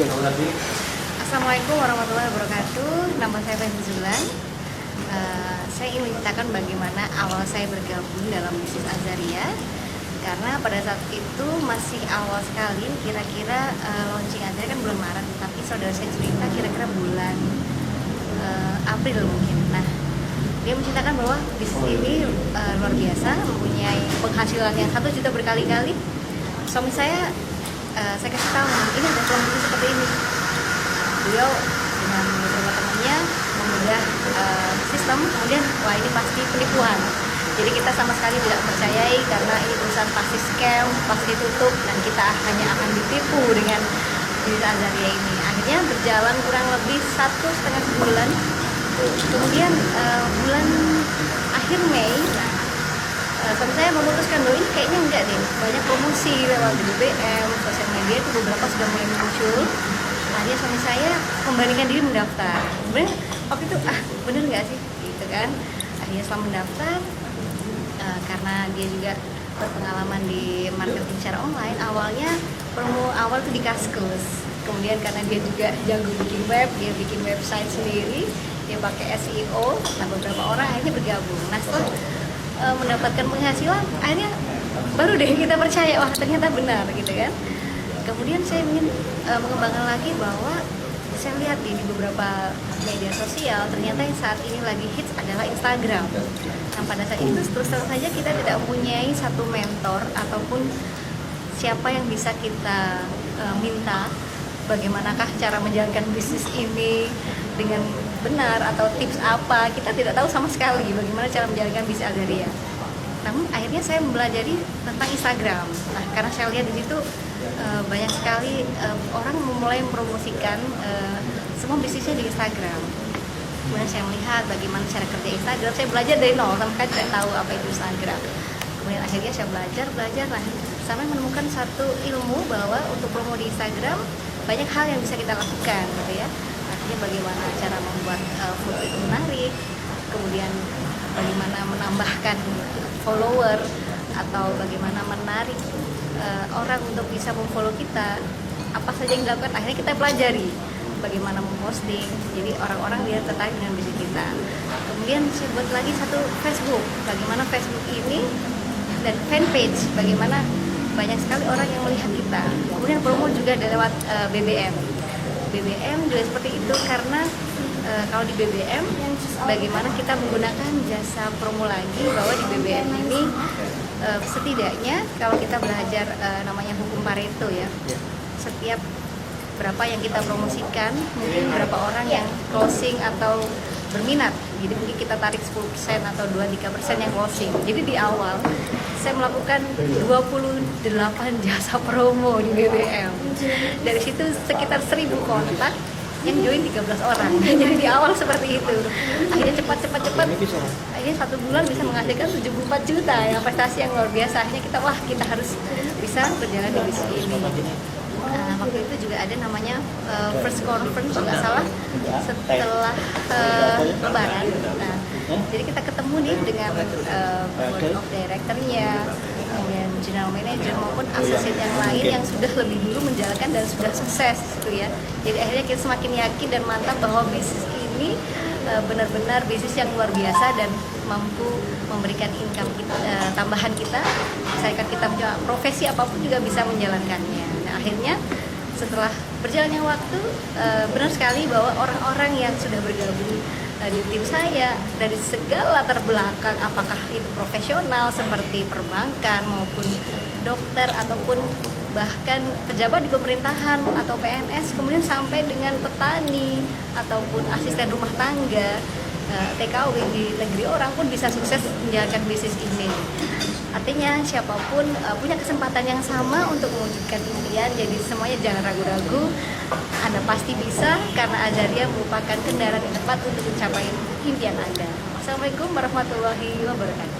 Assalamualaikum warahmatullahi wabarakatuh. Nama saya Fenty Zulan. Saya ingin menceritakan bagaimana awal saya bergabung dalam bisnis Azaria. Karena pada saat itu masih awal sekali, kira-kira launching Azaria kan bulan Maret, tapi saudara saya cerita kira-kira bulan April mungkin. Nah, dia menceritakan bahwa bisnis ini luar biasa, mempunyai penghasilan yang 1 juta berkali-kali. Suami saya kasih tahu, ini ada peluang bisnis seperti ini. Beliau dengan beberapa temannya mengunggah sistem, kemudian wah ini pasti penipuan. Jadi kita sama sekali tidak percayai karena ini perusahaan pasti scam, pasti tutup dan kita hanya akan ditipu dengan bisnis Azaria ini. Akhirnya berjalan kurang lebih 1,5 bulan. Kemudian bulan akhir Mei, suami saya memutuskan bahwa ini kayaknya enggak deh, banyak promosi lewat BBM, sosial media itu beberapa sudah mulai muncul. Akhirnya suami saya membandingkan diri mendaftar. Sebenarnya waktu itu bener nggak sih, gitu kan? Akhirnya setelah mendaftar, karena dia juga berpengalaman di marketing secara online, awalnya promo awal itu di Kaskus. Kemudian karena dia juga jago bikin web, dia bikin website sendiri, dia pakai SEO. Nah beberapa orang akhirnya bergabung. Nah setelah mendapatkan penghasilan, akhirnya baru deh kita percaya, wah ternyata benar gitu kan. Kemudian saya ingin mengembangkan lagi bahwa saya lihat di beberapa media sosial, ternyata yang saat ini lagi hits adalah Instagram. Nah pada saat itu terus terang saja kita tidak mempunyai satu mentor ataupun siapa yang bisa kita minta bagaimanakah cara menjalankan bisnis ini dengan benar atau tips apa, kita tidak tahu sama sekali bagaimana cara menjalankan bisnis Azaria. Namun akhirnya saya mempelajari tentang Instagram. Nah karena saya lihat di situ banyak sekali orang mulai mempromosikan semua bisnisnya di Instagram. Kemudian saya melihat bagaimana cara kerja Instagram. Saya belajar dari nol, sampai tidak tahu apa itu Instagram. Kemudian akhirnya saya belajar, nah, sampai menemukan satu ilmu bahwa untuk promo di Instagram banyak hal yang bisa kita lakukan, gitu ya. Artinya bagaimana cara membuat foto itu menarik, kemudian bagaimana menambahkan follower atau bagaimana menarik orang untuk bisa memfollow kita, apa saja yang dilakukan. Akhirnya kita pelajari bagaimana memposting, jadi orang-orang dia tertarik dengan bisnis kita. Kemudian saya buat lagi satu Facebook, bagaimana Facebook ini dan fanpage, bagaimana banyak sekali orang yang melihat kita. Kemudian promo juga lewat BBM juga seperti itu, karena kalau di BBM bagaimana kita menggunakan jasa promo lagi, bahwa di BBM ini setidaknya kalau kita belajar namanya hukum Pareto ya, setiap berapa yang kita promosikan mungkin berapa orang yang closing atau berminat, jadi mungkin kita tarik 10% atau 2-3% yang closing. Jadi di awal saya melakukan 28 jasa promo di BBM, dari situ sekitar 1000 kontak yang join 13 orang. Jadi di awal seperti itu. Akhirnya cepat, akhirnya 1 bulan bisa menghasilkan 74 juta ya, prestasi yang luar biasa. Akhirnya kita harus bisa berjalan di bisnis ini. Waktu itu juga ada namanya first conference nggak salah setelah Lebaran. Nah, jadi kita ketemu nih dengan board of director-nya, kemudian general manager maupun asosiat yang lain yang sudah lebih dulu menjalankan dan sudah sukses gitu ya. Jadi akhirnya kita semakin yakin dan mantap bahwa bisnis ini benar-benar bisnis yang luar biasa dan mampu memberikan income kita, tambahan kita. Misalkan kita punya profesi apapun juga bisa menjalankannya. Nah, akhirnya setelah berjalannya waktu, benar sekali bahwa orang-orang yang sudah bergabung di tim saya dari segala latar belakang, apakah itu profesional seperti perbankan maupun dokter ataupun bahkan pejabat di pemerintahan atau PNS, kemudian sampai dengan petani ataupun asisten rumah tangga, TKW di negeri orang pun bisa sukses menjalankan bisnis ini. Artinya siapapun punya kesempatan yang sama untuk mewujudkan impian. Jadi semuanya jangan ragu-ragu, Anda pasti bisa, karena Azaria merupakan kendaraan yang tepat untuk mencapai impian Anda. Assalamualaikum warahmatullahi wabarakatuh.